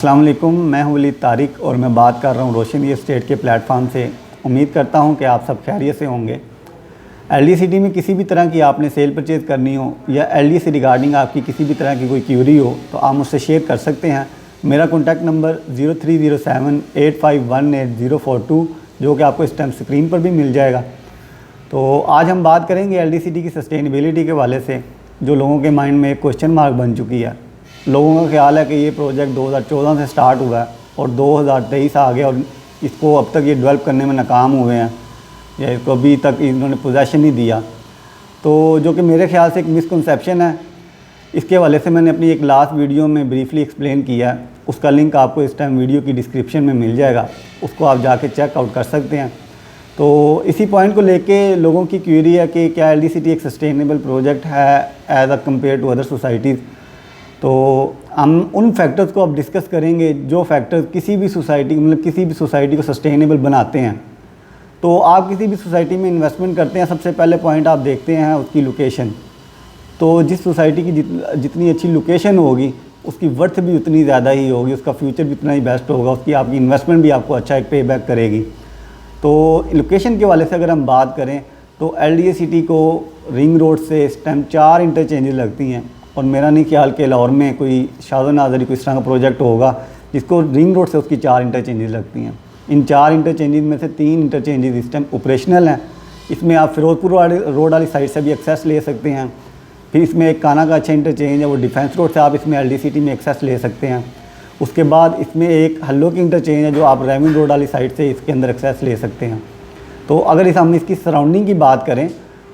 अस्सलाम वालेकुम, मैं हूं वलीद तारिक और मैं बात कर रहा हूं रोशन रियल एस्टेट के प्लेटफॉर्म से। उम्मीद करता हूं कि आप सब खैरियत से होंगे। एलडी सिटी में किसी भी तरह की आपने सेल परचेज़ करनी हो या एलडी से रिगार्डिंग आपकी किसी भी तरह की कोई क्यूरी हो तो आप मुझसे शेयर कर सकते हैं। मेरा कॉन्टैक्ट नंबर 030785188042 जो कि आपको इस टाइम स्क्रीन पर भी मिल जाएगा। तो आज हम बात करेंगे एलडी सिटी की सस्टेनेबिलिटी के हवाले से, जो लोगों के माइंड में एक क्वेश्चन मार्क बन चुकी है। लोगों का ख्याल है कि ये प्रोजेक्ट 2014 से स्टार्ट हुआ है और 2023 आ गया और इसको अब तक ये डेवलप करने में नाकाम हुए हैं या इसको अभी तक इन्होंने पोजेसन नहीं दिया, तो जो कि मेरे ख्याल से एक मिसकंसेप्शन है। इसके हवाले से मैंने अपनी एक लास्ट वीडियो में ब्रीफली एक्सप्लेन किया है, उसका लिंक आपको इस टाइम वीडियो की डिस्क्रिप्शन में मिल जाएगा, उसको आप जाके चेकआउट कर सकते हैं। तो इसी पॉइंट को लेके लोगों की क्वेरी है कि क्या एलडी सिटी एक सस्टेनेबल प्रोजेक्ट है as a compare to other societies. तो हम उन फैक्टर्स को अब डिस्कस करेंगे जो फैक्टर्स किसी भी सोसाइटी को सस्टेनेबल बनाते हैं। तो आप किसी भी सोसाइटी में इन्वेस्टमेंट करते हैं, सबसे पहले पॉइंट आप देखते हैं उसकी लोकेशन। तो जिस सोसाइटी की जितनी अच्छी लोकेशन होगी उसकी वर्थ भी उतनी ज़्यादा ही होगी, उसका फ्यूचर भी उतना ही बेस्ट होगा, उसकी आपकी इन्वेस्टमेंट भी आपको अच्छा एक पे बैक करेगी। तो लोकेशन के वाले से अगर हम बात करें तो एलडीए सिटी को रिंग रोड से इस टाइम 4 इंटरचेंजेस लगती हैं और मेरा नहीं ख्याल कि लाहौर में कोई शादो नाजरी कोई इस तरह का प्रोजेक्ट होगा जिसको रिंग रोड से उसकी 4 इंटरचेंजेस लगती हैं। इन 4 इंटरचेंजेस में से 3 इंटरचेंजेस इस टाइम ऑपरेशनल हैं। इसमें आप फिरोजपुर रोड वाली साइड से भी एक्सेस ले सकते हैं। फिर इसमें एक काना का अच्छा इंटरचेंज है, वो डिफेंस रोड से आप इसमें एलडी सिटी में एक्सेस ले सकते हैं। उसके बाद इसमें एक हल्लो की इंटरचेंज है जो आप रेविन रोड वाली साइड से इसके अंदर एक्सेस ले सकते हैं। तो अगर हम इसकी सराउंडिंग की बात करें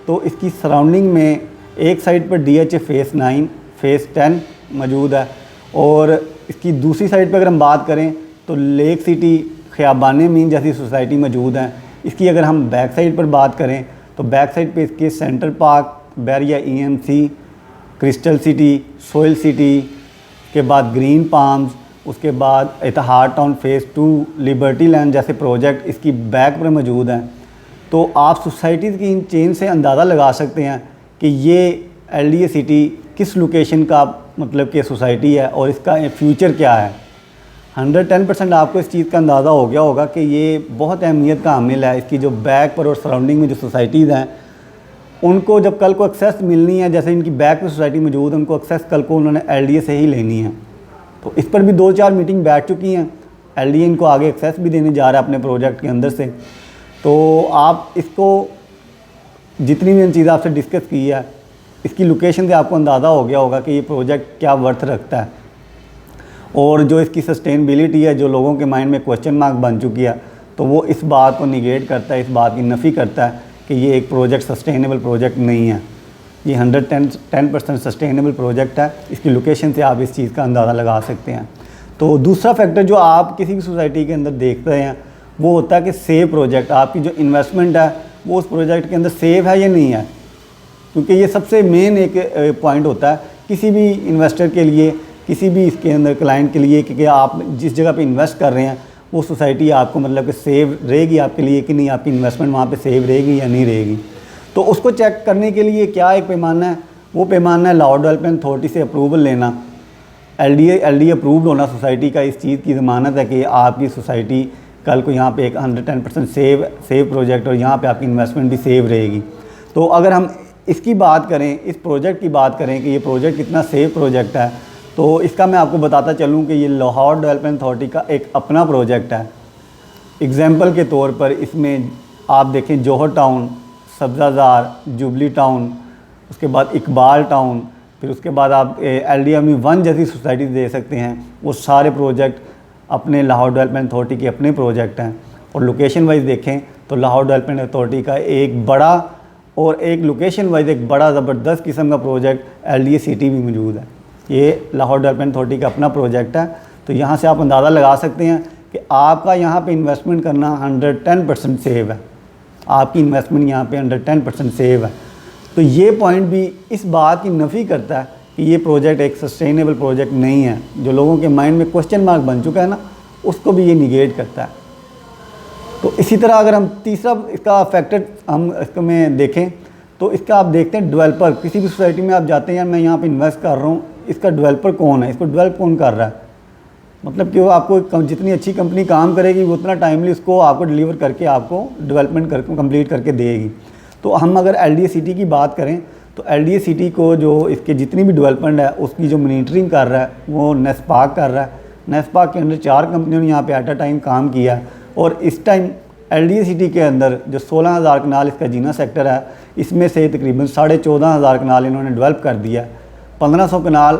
तो इसकी सराउंडिंग में एक साइड पर DHA फेज़ 9 फेज़ 10 मौजूद है और इसकी दूसरी साइड पर अगर हम बात करें तो लेक सिटी ख़ियाबान मीन जैसी सोसाइटी मौजूद हैं। इसकी अगर हम बैक साइड पर बात करें तो बैक साइड पे इसके Central Park, Bahria EMC, Crystal City, सोयल सिटी के बाद ग्रीन पाम्स, उसके बाद Ittehad Town phase 2, Liberty Land जैसे प्रोजेक्ट इसकी बैक पर मौजूद हैं। तो आप सोसाइटीज़ की इन चेन से अंदाज़ा लगा सकते हैं कि ये एलडीए सिटी किस लोकेशन का मतलब कि सोसाइटी है और इसका फ्यूचर क्या है। 110% आपको इस चीज़ का अंदाज़ा हो गया होगा कि ये बहुत अहमियत का हामिल है। इसकी जो बैक पर और सराउंडिंग में जो सोसाइटीज़ हैं उनको जब कल को एक्सेस मिलनी है, जैसे इनकी बैक में सोसाइटी मौजूद है, उनको एक्सेस कल को उन्होंने एलडीए से ही लेनी है। तो इस पर भी 2-4 मीटिंग बैठ चुकी हैं। एलडीए इनको आगे एक्सेस भी देने जा रहा है अपने प्रोजेक्ट के अंदर से। तो आप इसको जितनी भी इन चीज़ें आपसे डिस्कस की है, इसकी लोकेशन से आपको अंदाज़ा हो गया होगा कि ये प्रोजेक्ट क्या वर्थ रखता है और जो इसकी सस्टेनेबिलिटी है, जो लोगों के माइंड में क्वेश्चन मार्क बन चुकी है, तो वो इस बात को निगेट करता है, इस बात की नफ़ी करता है कि ये एक प्रोजेक्ट सस्टेनेबल प्रोजेक्ट नहीं है। ये 110% सस्टेनेबल प्रोजेक्ट है। इसकी लोकेशन से आप इस चीज़ का अंदाज़ा लगा सकते हैं। तो दूसरा फैक्टर जो आप किसी भी सोसाइटी के अंदर देखते हैं वो होता है कि सेव प्रोजेक्ट, आपकी जो इन्वेस्टमेंट है वो उस प्रोजेक्ट के अंदर सेव है या नहीं है, क्योंकि ये सबसे मेन एक पॉइंट होता है किसी भी इन्वेस्टर के लिए, किसी भी इसके अंदर क्लाइंट के लिए कि आप जिस जगह पे इन्वेस्ट कर रहे हैं वो सोसाइटी आपको मतलब कि सेव रहेगी आपके लिए कि नहीं, आपकी इन्वेस्टमेंट वहाँ पे सेव रहेगी या नहीं रहेगी। तो उसको चेक करने के लिए क्या एक पैमाना है, वो पैमाना है लाहौर डेवलपमेंट अथॉरिटी से अप्रूवल लेना। एलडी अप्रूव्ड होना सोसाइटी का इस चीज़ की ज़मानत है कि आपकी सोसाइटी कल को यहाँ पे एक 110% सेव प्रोजेक्ट और यहाँ पे आपकी इन्वेस्टमेंट भी सेव रहेगी। तो अगर हम इसकी बात करें, इस प्रोजेक्ट की बात करें कि ये प्रोजेक्ट कितना सेफ प्रोजेक्ट है, तो इसका मैं आपको बताता चलूँ कि ये लाहौर डेवलपमेंट अथॉरिटी का एक अपना प्रोजेक्ट है। एग्जांपल के तौर पर इसमें आप देखें जौहर टाउन, सब्ज़ाज़ार, जुबली टाउन, उसके बाद इकबाल टाउन, फिर उसके बाद आप LDME 1 जैसी सोसाइटी दे सकते हैं। वो सारे प्रोजेक्ट अपने लाहौर डेवलपमेंट अथॉरिटी के अपने प्रोजेक्ट हैं। और लोकेशन वाइज देखें तो लाहौर डेवलपमेंट अथॉरिटी का एक बड़ा और एक लोकेशन वाइज एक बड़ा ज़बरदस्त किस्म का प्रोजेक्ट एलडीए सिटी भी मौजूद है। ये लाहौर डेवलपमेंट अथॉरिटी का अपना प्रोजेक्ट है। तो यहाँ से आप अंदाज़ा लगा सकते हैं कि आपका यहाँ पे इन्वेस्टमेंट करना 110% सेव है। आपकी इन्वेस्टमेंट यहाँ पे 110% सेव है। तो ये पॉइंट भी इस बात की नफ़ी करता है कि ये प्रोजेक्ट एक सस्टेनेबल प्रोजेक्ट नहीं है। जो लोगों के माइंड में क्वेश्चन मार्क बन चुका है ना, उसको भी ये निगेट करता है। तो इसी तरह अगर हम तीसरा इसका फैक्टर हम इसको में देखें तो इसका आप देखते हैं डेवलपर, किसी भी सोसाइटी में आप जाते हैं यार मैं यहाँ पे इन्वेस्ट कर रहा हूँ, इसका डेवलपर कौन है, इसको डेवलप कौन कर रहा है। मतलब कि वो आपको जितनी अच्छी कंपनी काम करेगी वो उतना टाइमली उसको आपको डिलीवर करके आपको डेवलपमेंट करके कंप्लीट करके देगी। तो हम अगर LDA-CT की बात करें तो LDA-CT को जो इसके जितनी भी डेवलपमेंट है उसकी जो मॉनिटरिंग कर रहा है वो नेस्पाक कर रहा है। नेस्पाक के अंदर 4 कंपनियों ने यहाँ पे एट अ टाइम काम किया है और इस टाइम LDA-CT के अंदर जो 16,000 कनाल इसका जीना सेक्टर है इसमें से तकरीबन 14,500 कनाल इन्होंने डेवलप कर दिया है। 1500 कनाल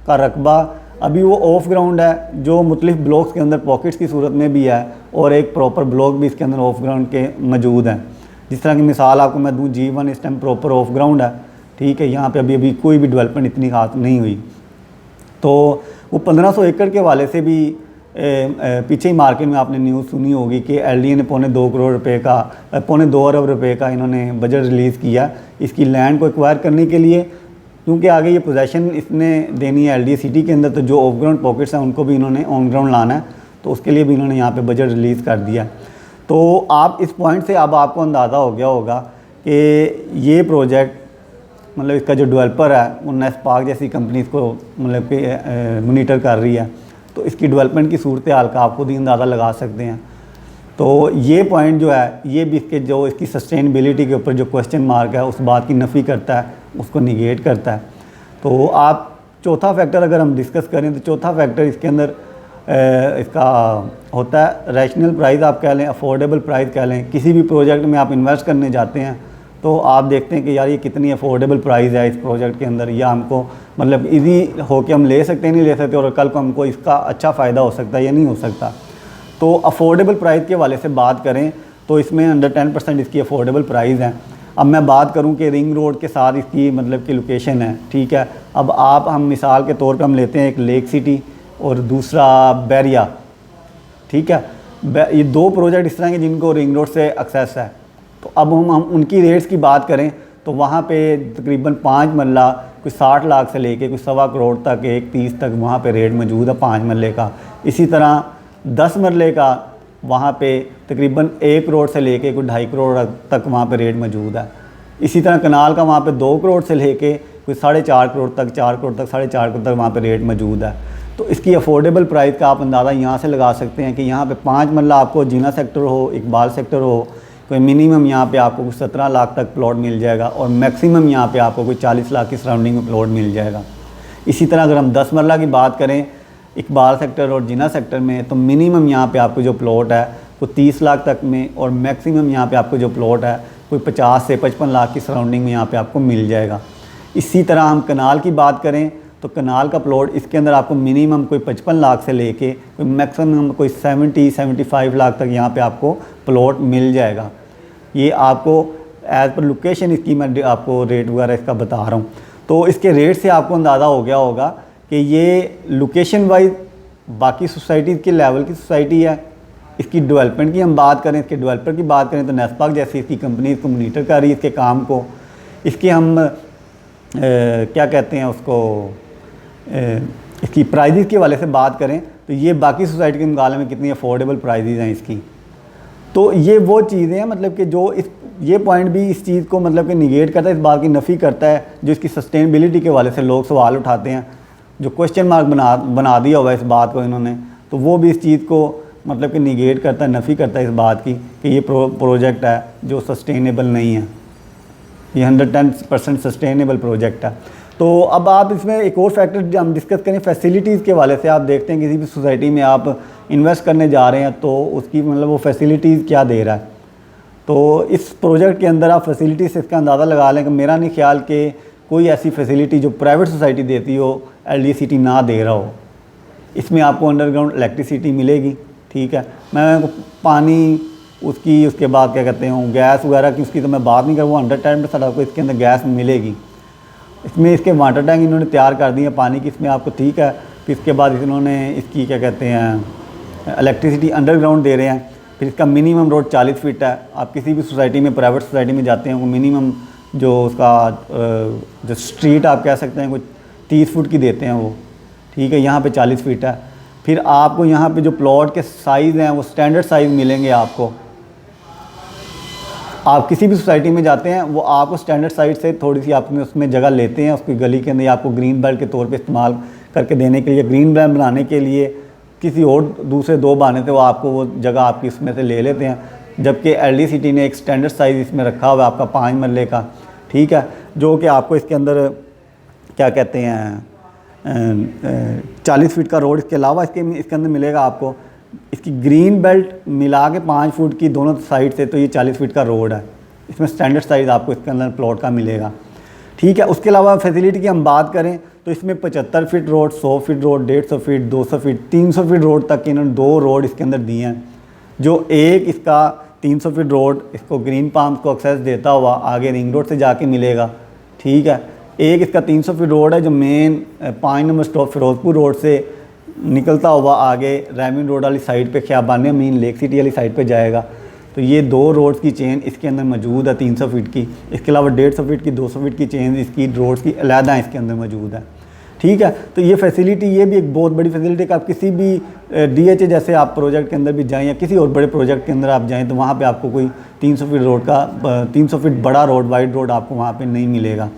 का रकबा अभी वो ऑफ ग्राउंड है जो मुख्तलिफ ब्लॉक्स के अंदर पॉकेट्स की सूरत में भी है और एक प्रॉपर ब्लॉक भी इसके अंदर ऑफ ग्राउंड के मौजूद हैं। जिस तरह की मिसाल आपको मैं दूँ, G1 इस टाइम प्रॉपर ऑफ ग्राउंड है, ठीक है, यहाँ पे अभी कोई भी डेवलपमेंट इतनी खास नहीं हुई। तो वो 1500 एकड़ के वाले से भी पीछे ही मार्केट में आपने न्यूज़ सुनी होगी कि LDA ने पौने 2 अरब रुपए का इन्होंने बजट रिलीज़ किया इसकी लैंड को एक्वायर करने के लिए, क्योंकि आगे ये पोजेसन इसने देनी है LDA-CT के अंदर। तो जो ऑफ ग्राउंड पॉकेट्स हैं उनको भी इन्होंने ऑन ग्राउंड लाना है, तो उसके लिए भी इन्होंने यहाँ पे बजट रिलीज़ कर दिया। तो आप इस पॉइंट से अब आपको अंदाज़ा हो गया होगा कि ये प्रोजेक्ट मतलब इसका जो डेवलपर है वो नेस्पाक जैसी कंपनीज़ को मतलब कि मोनीटर कर रही है। तो इसकी डेवलपमेंट की सूरत हाल का आप खुद ही अंदाज़ा लगा सकते हैं। तो ये पॉइंट जो है ये भी इसकी सस्टेनेबिलिटी के ऊपर जो क्वेश्चन मार्क है उस बात की नफ़ी करता है, उसको निगेट करता है। तो आप चौथा फैक्टर अगर हम डिस्कस करें तो चौथा फैक्टर इसके अंदर इसका होता है रैशनल प्राइस आप कह लें, अफोर्डेबल प्राइस कह लें। किसी भी प्रोजेक्ट में आप इन्वेस्ट करने जाते हैं तो आप देखते हैं कि यार ये कितनी अफोर्डेबल प्राइस है इस प्रोजेक्ट के अंदर, या हमको मतलब इजी हो के हम ले सकते हैं नहीं ले सकते और कल को हमको इसका अच्छा फ़ायदा हो सकता है या नहीं हो सकता। तो अफोर्डेबल प्राइस के वाले से बात करें तो इसमें अंडर 10% इसकी अफोर्डेबल प्राइस है। अब मैं बात करूं कि रिंग रोड के साथ इसकी मतलब की लोकेशन है, ठीक है। अब हम मिसाल के तौर पे हम लेते हैं एक लेक सिटी और दूसरा बैरिया, ठीक है। ये 2 प्रोजेक्ट इस तरह के जिनको रिंग रोड से एक्सेस है। तो अब हम उनकी रेट्स की बात करें तो वहाँ पे तकरीबन 5 मरला कोई 60 लाख से लेके कोई 1.25 करोड़ तक 1.30 तक वहाँ पे रेट मौजूद है 5 मरले का। इसी तरह 10 मरले का वहाँ पे तकरीबन 1 करोड़ से लेके कोई 2.5 करोड़ तक वहाँ पे रेट मौजूद है। इसी तरह कनाल का वहाँ पे 2 करोड़ से लेके कोई 4.5 करोड़ तक 4 करोड़ तक 4.5 करोड़ तक वहाँ पे रेट मौजूद है। तो इसकी अफोर्डेबल प्राइस का आप अंदाज़ा यहाँ से लगा सकते हैं कि यहाँ पे 5 मरला आपको जीना सेक्टर हो, इकबाल सेक्टर हो, कोई मिनिमम यहाँ पे आपको कुछ 17 लाख तक प्लॉट मिल जाएगा और मैक्सिमम यहाँ पे आपको कोई 40 लाख की सराउंडिंग में प्लॉट मिल जाएगा। इसी तरह अगर हम 10 मरला की बात करें इकबाल सेक्टर और जिना सेक्टर में तो मिनिमम यहाँ पे आपको जो प्लॉट है वो 30 लाख तक में और मैक्सिमम यहाँ पे आपको जो प्लॉट है कोई 50 से 55 लाख की सराउंडिंग में यहाँ पे आपको मिल जाएगा। इसी तरह हम कनाल की बात करें तो कनाल का प्लॉट इसके अंदर आपको मिनिमम कोई 55 लाख से लेके कोई मैक्सिमम कोई 70-75 लाख तक यहाँ पे आपको प्लॉट मिल जाएगा। ये आपको एज़ पर लोकेशन इसकी मैं आपको रेट वगैरह इसका बता रहा हूँ। तो इसके रेट से आपको अंदाज़ा हो गया होगा कि ये लोकेशन वाइज बाकी सोसाइटीज़ के लेवल की सोसाइटी है। इसकी डेवलपमेंट की हम बात करें, इसके डेवलपर की बात करें तो नेस्पाक जैसी इसकी कंपनी इसको मॉनिटर कर रही है इसके काम को। इसके हम क्या कहते हैं उसको इसकी प्राइजेज़ के वाले से बात करें तो ये बाकी सोसाइटी के मुकाबले में कितनी अफोर्डेबल प्राइजेज़ हैं इसकी। तो ये वो चीज़ें हैं मतलब कि जो ये पॉइंट भी इस चीज़ को मतलब कि निगेट करता है, इस बात की नफ़ी करता है जो इसकी सस्टेनेबिलिटी के वाले से लोग सवाल उठाते हैं, जो क्वेश्चन मार्क बना दिया हुआ है इस बात को इन्होंने, तो वो भी इस चीज़ को मतलब कि निगेट करता है, नफ़ी करता है इस बात की कि ये प्रोजेक्ट है जो सस्टेनेबल नहीं है, ये 110% सस्टेनेबल प्रोजेक्ट है। तो अब आप इसमें एक और फैक्टर हम डिस्कस करें फैसिलिटीज़ के वाले से। आप देखते हैं किसी भी सोसाइटी में आप इन्वेस्ट करने जा रहे हैं तो उसकी मतलब वो फैसिलिटीज़ क्या दे रहा है। तो इस प्रोजेक्ट के अंदर आप फैसिलिटी से इसका अंदाज़ा लगा लें कि मेरा नहीं ख्याल कि कोई ऐसी फैसिलिटी जो प्राइवेट सोसाइटी देती हो LDA-CT ना दे रहा हो। इसमें आपको अंडरग्राउंड इलेक्ट्रिसिटी मिलेगी, ठीक है। मैं पानी उसके बाद क्या कहते हैं गैस वगैरह की उसकी तो मैं बात नहीं करूँ, 110% आपको इसके अंदर गैस मिलेगी। इसमें इसके वाटर टैंक इन्होंने तैयार कर दिए हैं पानी की इसमें आपको, ठीक है। फिर इसके बाद इन्होंने इसकी क्या कहते हैं इलेक्ट्रिसिटी अंडरग्राउंड दे रहे हैं। फिर इसका मिनिमम रोड 40 फीट है। आप किसी भी सोसाइटी में प्राइवेट सोसाइटी में जाते हैं वो मिनिमम जो उसका जो स्ट्रीट आप कह सकते हैं कुछ 30 फुट की देते हैं वो, ठीक है। यहाँ पे 40 फीट है। फिर आपको यहाँ पे जो प्लॉट के साइज़ हैं वो स्टैंडर्ड साइज़ मिलेंगे आपको। आप किसी भी सोसाइटी में जाते हैं वो आपको स्टैंडर्ड साइज से थोड़ी सी आपने उसमें जगह लेते हैं, उसकी गली के अंदर आपको ग्रीन बेल्ट के तौर पे इस्तेमाल करके देने के लिए, ग्रीन बेल्ट बनाने के लिए किसी और दूसरे 2 बहाने से वो आपको वो जगह आपकी इसमें से ले लेते हैं, जबकि LDCT ने एक स्टैंडर्ड साइज़ इसमें रखा हुआ है आपका 5 मरले का, ठीक है, जो कि आपको इसके अंदर क्या कहते हैं 40 फीट का रोड इसके अलावा इसके अंदर मिलेगा आपको। इसकी ग्रीन बेल्ट मिला के 5 फुट की दोनों साइड से, तो ये 40 फीट का रोड है। इसमें स्टैंडर्ड साइज़ आपको इसके अंदर प्लॉट का मिलेगा, ठीक है। उसके अलावा फैसिलिटी की हम बात करें तो इसमें 75 feet road, 100 feet road, 150 feet, 200 feet, 300 feet road तक इन्होंने 2 रोड इसके अंदर दिए हैं। जो एक इसका 300 फीट रोड इसको ग्रीन पाम्स को एक्सेस देता हुआ आगे रिंग रोड से जाके मिलेगा, ठीक है। एक इसका 300 फीट रोड है जो main 5 number stop Ferozepur road से निकलता हुआ आगे रेमिन रोड वाली साइड पे ख्याबान अमीन लेक सिटी वाली साइड पे जाएगा। तो ये 2 रोड्स की चेन इसके अंदर मौजूद है 300 फीट की। इसके अलावा 150 फीट की, 200 फीट की चेन इसकी रोड्स की अलहदा इसके अंदर मौजूद है, ठीक है। तो ये फैसिलिटी, ये भी एक बहुत बड़ी फैसिलिटी कि आप किसी भी DHA जैसे आप प्रोजेक्ट के अंदर भी जाएं या किसी और बड़े प्रोजेक्ट के अंदर आप जाएं तो वहाँ पे आपको कोई 300 फीट रोड का 300 फीट बड़ा रोड, वाइड रोड आपको वहाँ पे नहीं मिलेगा।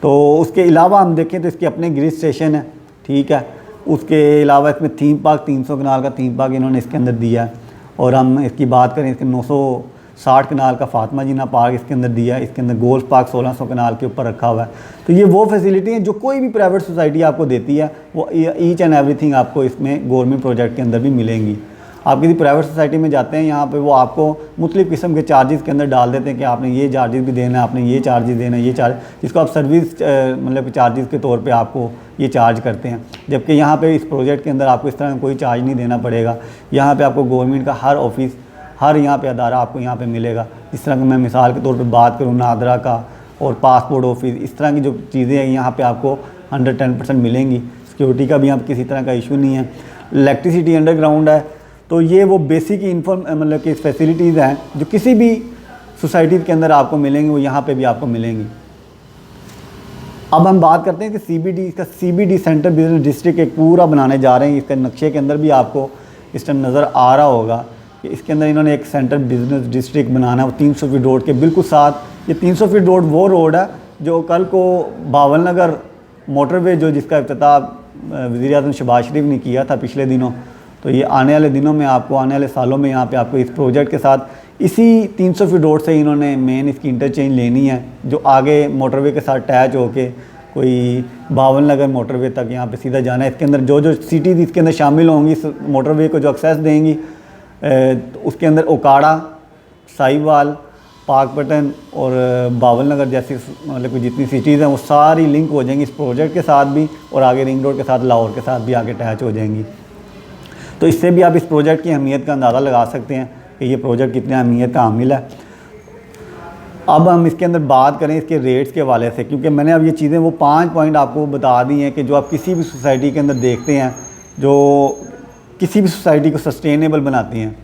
तो उसके अलावा हम देखें तो इसके अपने ग्रिड स्टेशन है, ठीक है। उसके अलावा इसमें थीम पार्क 300 कनाल का थीम पार्क इन्होंने इसके अंदर दिया है। और हम इसकी बात करें इसके 960 कनाल का फातिमा जीना पार्क इसके अंदर दिया है। इसके अंदर गोल्फ पार्क 1600 कनाल के ऊपर रखा हुआ है। तो ये वो फैसिलिटी हैं जो कोई भी प्राइवेट सोसाइटी आपको देती है, वो ईच एंड एवरीथिंग आपको इसमें गवर्नमेंट प्रोजेक्ट के अंदर भी मिलेंगी। आप किसी प्राइवेट सोसाइटी में जाते हैं, यहाँ पे वो आपको मुख्तलिफ़ किस्म के चार्जेस के अंदर डाल देते हैं कि आपने ये चार्जेस भी देना है, आपने ये चार्जेस देना है, ये चार्ज, जिसको आप सर्विस मतलब चार्जेस के तौर पे आपको ये चार्ज करते हैं। जबकि यहाँ पे इस प्रोजेक्ट के अंदर आपको इस तरह कोई चार्ज नहीं देना पड़ेगा। यहाँ पे आपको गवर्नमेंट का हर ऑफिस, हर यहाँ पे अदारा आपको यहाँ पे मिलेगा। जिस तरह की मैं मिसाल के तौर पर बात करूँ नादरा का और पासपोर्ट ऑफिस, इस तरह की जो चीज़ें हैं यहाँ पर आपको 110% मिलेंगी। सिक्योरिटी का भी यहाँ पर किसी तरह का इशू नहीं है। इलेक्ट्रिसिटी अंडरग्राउंड है। तो ये वो बेसिक मतलब कि फैसिलिटीज़ हैं जो किसी भी सोसाइटी के अंदर आपको मिलेंगी, वो यहाँ पे भी आपको मिलेंगी। अब हम बात करते हैं कि CBD, इसका CBD सेंटर बिजनेस डिस्ट्रिक्ट एक पूरा बनाने जा रहे हैं। इसके नक्शे के अंदर भी आपको इस टाइम नज़र आ रहा होगा कि इसके अंदर इन्होंने एक सेंटर बिजनेस डिस्ट्रिक्ट बनाना है, वो 300 फीट रोड के बिल्कुल साथ। ये 300 फीट रोड वो रोड है जो कल को बावल नगर मोटरवे जो जिसका इफ्तिताह वज़ीर-ए-आज़म शहबाज शरीफ ने किया था पिछले दिनों, तो ये आने वाले दिनों में आपको, आने वाले सालों में यहाँ पे आपको इस प्रोजेक्ट के साथ इसी 300 फीट रोड से इन्होंने मेन इसकी इंटरचेंज लेनी है, जो आगे मोटरवे के साथ अटैच होके कोई बावल नगर मोटरवे तक यहाँ पे सीधा जाना है। इसके अंदर जो जो सिटीज़ इसके अंदर शामिल होंगी इस मोटरवे को जो एक्सेस देंगी, उसके अंदर ओकाड़ा, साहिवाल, पाकपटन और बावल नगर जैसी मतलब कि जितनी सिटीज़ हैं वो सारी लिंक हो जाएंगी इस प्रोजेक्ट के साथ भी, और आगे रिंग रोड के साथ, लाहौर के साथ भी आगे अटैच हो जाएंगी। तो इससे भी आप इस प्रोजेक्ट की अहमियत का अंदाज़ा लगा सकते हैं कि ये प्रोजेक्ट कितनी अहमियत का हामिल है। अब हम इसके अंदर बात करें इसके रेट्स के हवाले से, क्योंकि मैंने अब ये चीज़ें वो 5 पॉइंट आपको बता दी हैं कि जो आप किसी भी सोसाइटी के अंदर देखते हैं, जो किसी भी सोसाइटी को सस्टेनेबल बनाती हैं।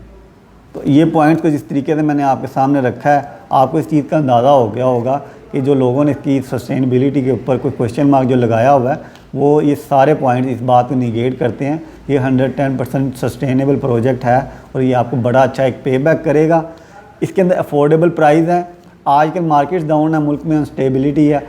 तो ये पॉइंट्स को जिस तरीके से मैंने आपके सामने रखा है, आपको इस चीज़ का अंदाज़ा हो गया होगा कि जो लोगों ने इसकी सस्टेनेबिलिटी के ऊपर कोई क्वेश्चन मार्क जो लगाया हुआ है, वो ये सारे पॉइंट्स इस बात को निगेट करते हैं। ये 110% सस्टेनेबल प्रोजेक्ट है और ये आपको बड़ा अच्छा एक पे बैक करेगा। इसके अंदर अफोर्डेबल प्राइस है। आजकल मार्केट डाउन है, मुल्क में अनस्टेबिलिटी है,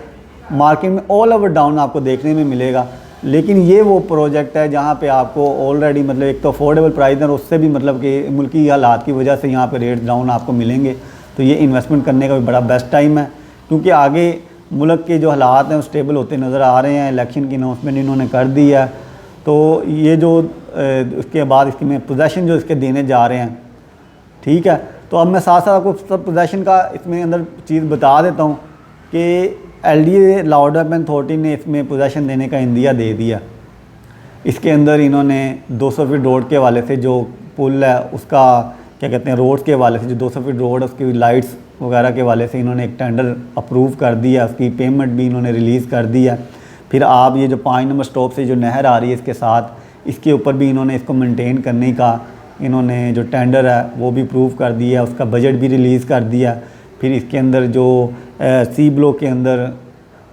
मार्केट में ऑल ओवर डाउन आपको देखने में मिलेगा। लेकिन ये वो प्रोजेक्ट है जहाँ पे आपको ऑलरेडी मतलब एक तो अफोर्डेबल प्राइस है और उससे भी मतलब कि मुल्की हालात की वजह से यहाँ पे रेट डाउन आपको मिलेंगे। तो ये इन्वेस्टमेंट करने का भी बड़ा बेस्ट टाइम है, क्योंकि आगे मुल्क के जो हालात हैं वो स्टेबल होते नज़र आ रहे हैं। इलेक्शन की अनाउंसमेंट इन्होंने कर दी है, तो ये जो उसके बाद इसके में पोजेसन जो इसके देने जा रहे हैं, ठीक है। तो अब मैं साथ साथ आपको सब पोजेसन का इसमें अंदर चीज़ बता देता हूँ कि LDA लॉ डेवलपमेंट अथॉरिटी ने इसमें पोजेसन देने का इंदिया दे दिया। इसके अंदर इन्होंने 200 फीट रोड के हवाले से जो पुल है उसका क्या कहते हैं, रोड्स के हवाले से जो 200 फीट रोड है उसकी लाइट्स वगैरह के हवाले से इन्होंने एक टेंडर अप्रूव कर दिया, उसकी पेमेंट भी इन्होंने रिलीज़ कर दिया। फिर आप ये जो 5 नंबर स्टॉप से जो नहर आ रही है इसके साथ, इसके ऊपर भी इन्होंने इसको मेंटेन करने का इन्होंने जो टेंडर है वो भी अप्रूव कर दिया, उसका बजट भी रिलीज़ कर दिया। फिर इसके अंदर जो सी ब्लॉक के अंदर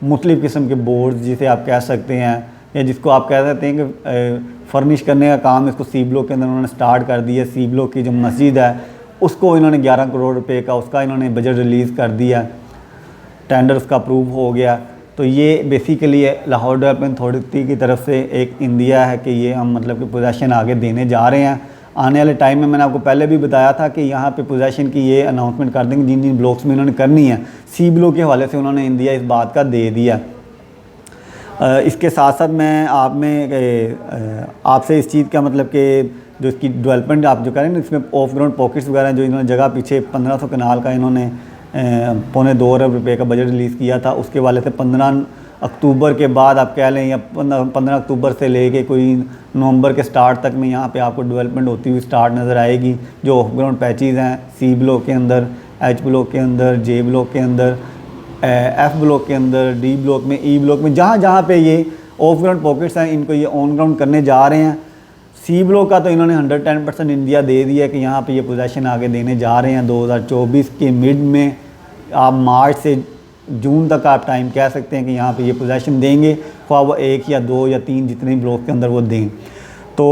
मुख्तलिफ़ किस्म के बोर्ड जिसे आप कह सकते हैं या जिसको आप कह सकते हैं कि फर्निश करने का काम इसको सी ब्लॉक के अंदर उन्होंने स्टार्ट कर दिया। सी ब्लॉक की जो मस्जिद है उसको इन्होंने 11 करोड़ रुपए का उसका इन्होंने बजट रिलीज़ कर दिया, टेंडर उसका अप्रूव हो गया। तो ये बेसिकली लाहौर डेवलपमेंट अथॉरिटी की तरफ से एक इंदिया है कि ये हम मतलब कि पोजेसन आगे देने जा रहे हैं। आने वाले टाइम में मैंने आपको पहले भी बताया था कि यहाँ पे पोजेसन की ये अनाउंसमेंट कर देंगे जिन जिन ब्लॉक्स में इन्होंने करनी है। सी ब्लॉक के हवाले से उन्होंने इंदिया इस बात का दे दिया। इसके साथ साथ मैं आपसे इस चीज़ का मतलब कि जो इसकी डेवलपमेंट आप जो करें ना, इसमें ऑफ ग्राउंड पॉकेट्स वगैरह जो इन्होंने जगह पीछे 1500 कनाल का इन्होंने 2.25 अरब रुपये का बजट रिलीज़ किया था, उसके वाले से 15 अक्टूबर के बाद आप कह लें या 15 अक्टूबर से लेके कोई नवंबर के स्टार्ट तक में यहाँ पे आपको डेवलपमेंट होती हुई स्टार्ट नज़र आएगी। जो ऑफ ग्राउंड पैचेज़ हैं सी ब्लॉक के अंदर, एच ब्लॉक के अंदर, जे ब्लॉक के अंदर, एफ ब्लॉक के अंदर, डी ब्लॉक में, ई ब्लॉक में, जहाँ जहाँ पे ये ऑफ ग्राउंड पॉकेट्स हैं इनको ये ऑन ग्राउंड करने जा रहे हैं। सी ब्लॉक का तो इन्होंने 110% इंडिया दे दिया कि यहाँ पे ये पोजेसन आगे देने जा रहे हैं 2024 के मिड में। आप मार्च से जून तक आप टाइम कह सकते हैं कि यहाँ पे ये पोजेसन देंगे, ख्वाह वो 1 या 2 या 3 जितने ब्लॉक के अंदर वो दें। तो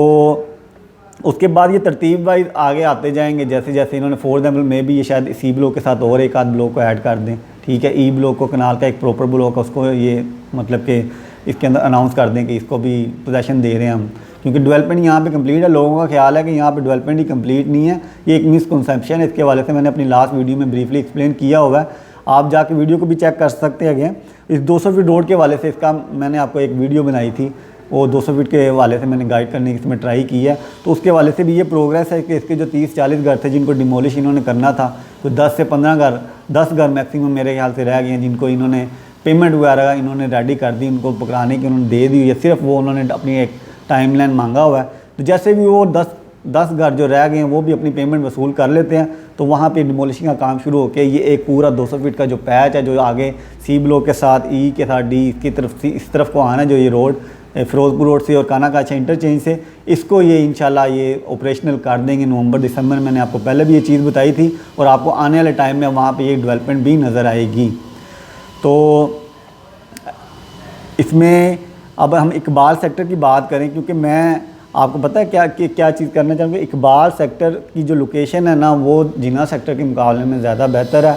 उसके बाद ये तरतीब वाइज आगे आते जाएंगे, जैसे जैसे इन्होंने फॉर एग्जाम्पल में भी ये शायद सी ब्लॉक के साथ और एक आध ब्लॉक को ऐड कर दें, ठीक है। ई ब्लॉक को कनाल का एक प्रॉपर ब्लॉक है, उसको ये मतलब कि इसके अंदर अनाउंस कर दें कि इसको भी पोजेसन दे रहे हैं हम, क्योंकि डेवलपमेंट यहाँ पे कंप्लीट है। लोगों का ख्याल है कि यहाँ पे डेवलपमेंट ही कंप्लीट नहीं है, ये एक मिसकंसेप्शन है। इसके हवाले से मैंने अपनी लास्ट वीडियो में ब्रीफली एक्सप्लेन किया हुआ है, आप जाके वीडियो को भी चेक कर सकते हैं। इस 200 फीट रोड के हवाले से इसका मैंने आपको एक वीडियो बनाई थी, वो 200 फीट के हवाले से मैंने गाइड करने की इसमें ट्राई की है। तो उसके हवाले से भी ये प्रोग्रेस है कि इसके जो 30-40 घर थे जिनको डिमोलिश इन्होंने करना था, तो 10 से 15 घर, 10 घर मैक्सिमम मेरे ख्याल से रह गए हैं जिनको इन्होंने पेमेंट वगैरह इन्होंने रेडी कर दी, उनको पकड़ाने की उन्होंने दे दी हुई है। सिर्फ वो उन्होंने अपनी एक टाइमलाइन मांगा हुआ है। तो जैसे भी वो 10 घर जो रह गए हैं वो भी अपनी पेमेंट वसूल कर लेते हैं, तो वहाँ पे डिमोलिशिंग का काम शुरू होकर ये एक पूरा 200 फीट का जो पैच है जो आगे सी ब्लॉक के साथ, ई के साथ, डी की तरफ से इस तरफ को आना जो ये रोड फिरोजपुर रोड से और कानाकाछा इंटरचेंज से, इसको ये इंशाल्लाह ये ऑपरेशनल कर देंगे नवंबर दिसंबर। मैंने आपको पहले भी ये चीज़ बताई थी और आपको आने वाले टाइम में वहाँ पे ये डेवलपमेंट भी नज़र आएगी। तो इसमें अब हम इकबाल सेक्टर की बात करें, क्योंकि मैं आपको पता है क्या चीज़ करना चाहूँगा। इकबाल सेक्टर की जो लोकेशन है ना वो जिन्ना सेक्टर के मुकाबले में ज़्यादा बेहतर है,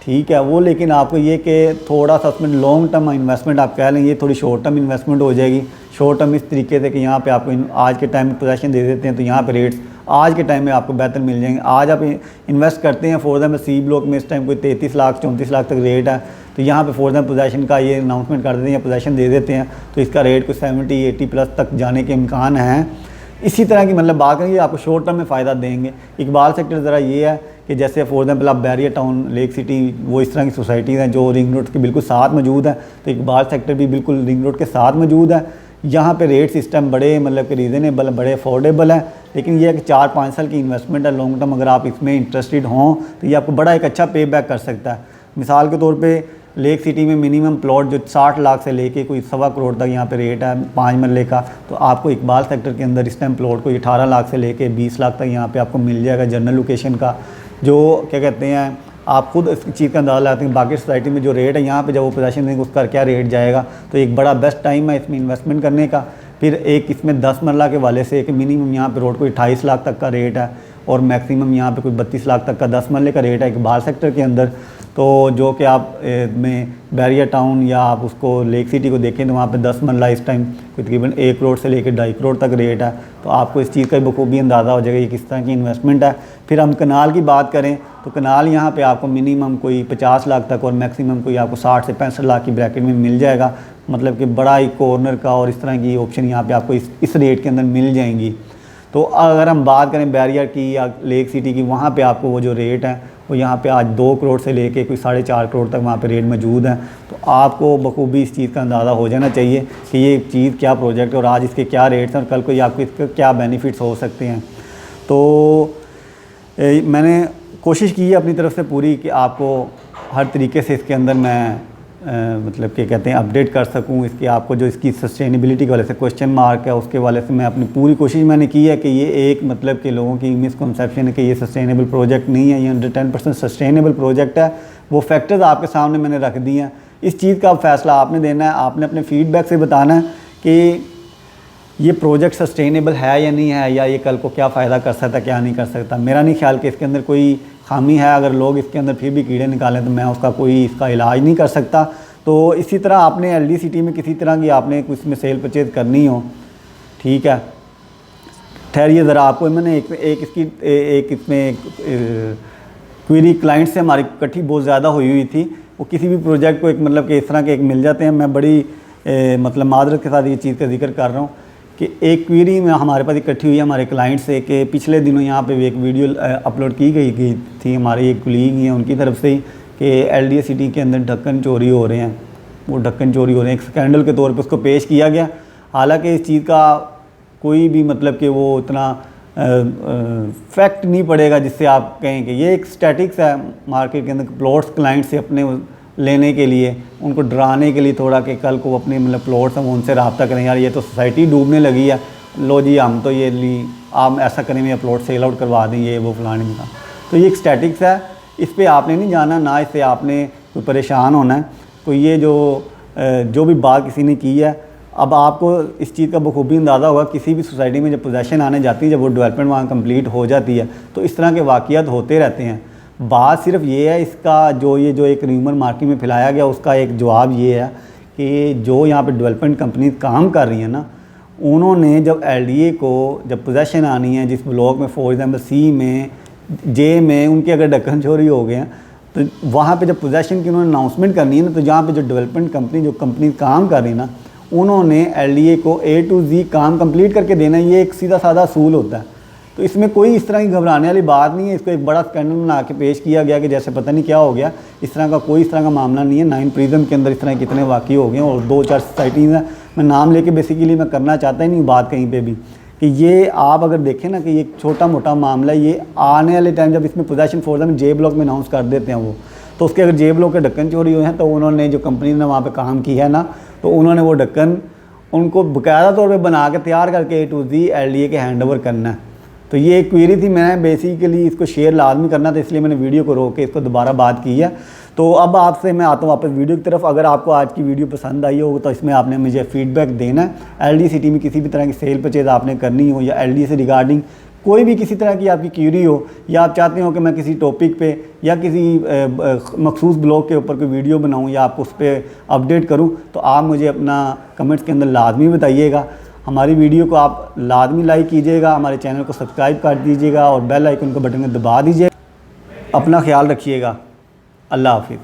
ठीक है वो। लेकिन आपको ये कि थोड़ा सा उसमें लॉन्ग टर्म इन्वेस्टमेंट आप कह लें, ये थोड़ी शॉर्ट टर्म इन्वेस्टमेंट हो जाएगी। शॉर्ट टर्म इस तरीके से कि यहाँ पे आपको आज के टाइम में पोजेसन दे देते हैं तो यहाँ पे रेट्स आज के टाइम में आपको बेहतर मिल जाएंगे। आज आप इन्वेस्ट करते हैं फॉर एग्जाम्पल सी ब्लॉक में इस टाइम कोई 33 लाख 34 लाख तक रेट है, तो यहाँ पे फॉर एग्जाम्पल पोजेसन का ये अनाउंसमेंट कर देते हैं या पोजेसन दे देते हैं तो इसका रेट कुछ 70-80 प्लस तक जाने के इम्कान हैं। इसी तरह की मतलब बात करेंगे आपको शॉर्ट टर्म में फ़ायदा देंगे। इकबाल सेक्टर ज़रा ये है कि जैसे फॉर एग्जाम्पल आप बैरियर टाउन, लेक सिटी, वो इस तरह की सोसाइटीज़ हैं जो रिंग रोड के बिल्कुल साथ मौजूद है, तो इकबाल सेक्टर भी बिल्कुल रिंग रोड के साथ मौजूद है। यहाँ पे रेट सिस्टम बड़े मतलब कि रीज़नेबल, बड़े अफोर्डेबल है। लेकिन ये है कि 4-5 साल की इन्वेस्टमेंट है लॉन्ग टर्म, अगर आप इसमें इंटरेस्टेड हों तो ये आपको बड़ा एक अच्छा पे बैक कर सकता है। मिसाल के तौर पे लेक सिटी में मिनिमम प्लॉट जो 60 लाख से लेके कोई 1.25 करोड़ तक यहाँ पे रेट है 5 मरले का, तो आपको इकबाल सेक्टर के अंदर इस टाइम प्लॉट को 18 लाख से लेके 20 लाख तक यहाँ पे आपको मिल जाएगा जनरल लोकेशन का। जो क्या कहते हैं आप खुद इस चीज़ का अंदाज़ा लगाते हैं बाकी सोसाइटी में जो रेट है यहाँ पे जब वो पोजेसन देंगे उसका क्या रेट जाएगा। तो एक बड़ा बेस्ट टाइम है इसमें इन्वेस्टमेंट करने का। फिर एक इसमें 10 मरला के वाले से एक मिनिमम यहाँ पे रोड को 28 लाख तक का रेट है और मैक्सिमम यहाँ पे कोई 32 लाख तक का 10 मरले का रेट है इकबाल सेक्टर के अंदर। तो जो कि आप में बैरियर टाउन या आप उसको लेक सिटी को देखें तो वहाँ पे 10 मरला इस टाइम कोई तकरीबन 1 करोड़ से लेकर 2.5 करोड़ तक रेट है। तो आपको इस चीज़ का बखूबी अंदाज़ा हो जाएगा ये किस तरह की इन्वेस्टमेंट है। फिर हम कनाल की बात करें तो कनाल यहाँ पे आपको मिनिमम कोई 50 लाख तक और मैक्सिमम कोई आपको 60 से 65 लाख की ब्रैकेट में मिल जाएगा। मतलब कि बड़ा ही कॉर्नर का और इस तरह की ऑप्शन यहाँ पे आपको इस रेट के अंदर मिल जाएंगी। तो अगर हम बात करें बैरियर की या लेक सिटी की, वहाँ पे आपको वो जो रेट है वो यहाँ पे आज 2 करोड़ से लेके कोई 4.5 करोड़ तक वहाँ पे रेट मौजूद है। तो आपको बखूबी इस चीज़ का अंदाज़ा हो जाना चाहिए कि ये चीज़ क्या प्रोजेक्ट है और आज इसके क्या रेट्स हैं और कल को ये आपको इसके क्या बेनिफिट्स हो सकते हैं। तो मैंने कोशिश की है अपनी तरफ से पूरी कि आपको हर तरीके से इसके अंदर मैं मतलब कि कहते हैं अपडेट कर सकूं। इसके आपको जो इसकी सस्टेनेबिलिटी के वाले से क्वेश्चन मार्क है उसके वाले से मैं अपनी पूरी कोशिश मैंने की है कि ये एक मतलब कि लोगों की मिसकंसेप्शन है कि ये सस्टेनेबल प्रोजेक्ट नहीं है, ये 110% सस्टेनेबल प्रोजेक्ट है। वो फैक्टर्स आपके सामने मैंने रख दिए हैं। इस चीज़ का फ़ैसला आपने देना है, आपने अपने फीडबैक से बताना है कि ये प्रोजेक्ट सस्टेनेबल है या नहीं है, या ये कल को क्या फ़ायदा कर सकता है क्या नहीं कर सकता। मेरा नहीं ख्याल कि इसके अंदर कोई खामी है। अगर लोग इसके अंदर फिर भी कीड़े निकालें तो मैं उसका कोई इसका इलाज नहीं कर सकता। तो इसी तरह आपने LDCT में किसी तरह की आपने कुछ में सेल परचेज करनी हो, ठीक है, ठहरिए ज़रा, आपको मैंने एक इसमें क्वेरी क्लाइंट से हमारी इकट्ठी बहुत ज़्यादा हुई थी। वो किसी भी प्रोजेक्ट को एक मतलब कि इस तरह के एक मिल जाते हैं। मैं बड़ी मतलब मादरत के साथ ये चीज़ का जिक्र कर रहा हूँ कि एक क्वेरी में हमारे पास इकट्ठी हुई है हमारे क्लाइंट से कि पिछले दिनों यहाँ पे भी एक वीडियो अपलोड की गई थी, हमारे एक कलीग हैं उनकी तरफ से ही, कि LDCT के अंदर ढक्कन चोरी हो रहे हैं, वो ढक्कन चोरी हो रहे हैं, एक स्कैंडल के तौर पे उसको पेश किया गया। हालांकि इस चीज़ का कोई भी मतलब कि वो उतना फैक्ट नहीं पड़ेगा जिससे आप कहें कि ये एक स्टैटिक्स है मार्केट के अंदर, प्लॉट्स क्लाइंट से अपने लेने के लिए, उनको डराने के लिए थोड़ा कि कल को अपने मतलब प्लॉट्स हम उनसे रब्ता करें, यार ये तो सोसाइटी डूबने लगी है, लो जी हम तो ये ली आप ऐसा करें या प्लॉट सेल आउट करवा दें, ये वो फलाने का। तो ये एक स्टैटिक्स है, इस पर आपने नहीं जाना, ना इससे आपने कोई परेशान होना है। तो ये जो भी बात किसी ने की है, अब आपको इस चीज़ का बखूबी अंदाज़ा होगा किसी भी सोसाइटी में जब पोजेसन आने जाती है, जब वो डेवलपमेंट वहाँ कंप्लीट हो जाती है, तो इस तरह के वाक़यात होते रहते हैं। बात सिर्फ ये है, इसका जो एक र्यूमर मार्केट में फैलाया गया उसका एक जवाब ये है कि जो यहाँ पे डेवलपमेंट कंपनी काम कर रही है ना, उन्होंने जब LDA को जब पोजेसन आनी है जिस ब्लॉक में फॉर एग्जाम्पल C में J में उनके अगर ढक्कन चोरी हो गए हैं, तो वहाँ पे जब पोजेसन की उन्होंने अनाउंसमेंट करनी है ना, तो जहाँ पे जो डेवलपमेंट कंपनी काम कर रही है ना, उन्होंने LDA को A to Z काम कंप्लीट करके देना। ये एक सीधा साधा असूल होता है। तो इसमें कोई इस तरह की घबराने वाली बात नहीं है। इसको एक बड़ा स्कैंडल बना के पेश किया गया कि जैसे पता नहीं क्या हो गया, इस तरह का कोई इस तरह का मामला नहीं है। 9 प्रिज्म के अंदर इस तरह कितने वाक़ई हो गए और 2-4 सोसाइटीज़ हैं, मैं नाम लेके बेसिकली मैं करना चाहता ही नहीं बात कहीं पे भी, कि ये आप अगर देखें ना कि ये छोटा मोटा मामला, ये आने वाले टाइम जब इसमें possession for example J block में अनाउंस कर देते हैं वो, तो उसके अगर J ब्लॉक के ढक्कन चोरी हुए हैं तो उन्होंने जो कंपनी ने वहाँ पर काम किया है ना, तो उन्होंने वो ढक्कन उनको बाकायदा तौर पे बना के तैयार करके A to Z LDA के हैंड ओवर करना है। तो ये एक क्वेरी थी, मैं बेसिकली इसको शेयर लाजमी करना था, इसलिए मैंने वीडियो को रोक के इसको दोबारा बात की है। तो अब आपसे मैं आता हूँ वापस वीडियो की तरफ। अगर आपको आज की वीडियो पसंद आई हो तो इसमें आपने मुझे फ़ीडबैक देना है। LDCT में किसी भी तरह की सेल परचेज आपने करनी हो या LDA से रिगार्डिंग कोई भी किसी तरह की आपकी क्यूरी हो, या आप चाहते हो कि मैं किसी टॉपिक पे या किसी मखसूस ब्लॉग के ऊपर कोई वीडियो बनाऊं या आपको उस पर अपडेट करूं, तो आप मुझे अपना कमेंट्स के अंदर लाजमी बताइएगा। हमारी वीडियो को आप लाजमी लाइक कीजिएगा, हमारे चैनल को सब्सक्राइब कर दीजिएगा और बेल आइकन को बटन को दबा दीजिए। अपना ख्याल रखिएगा। अल्लाह हाफिज़।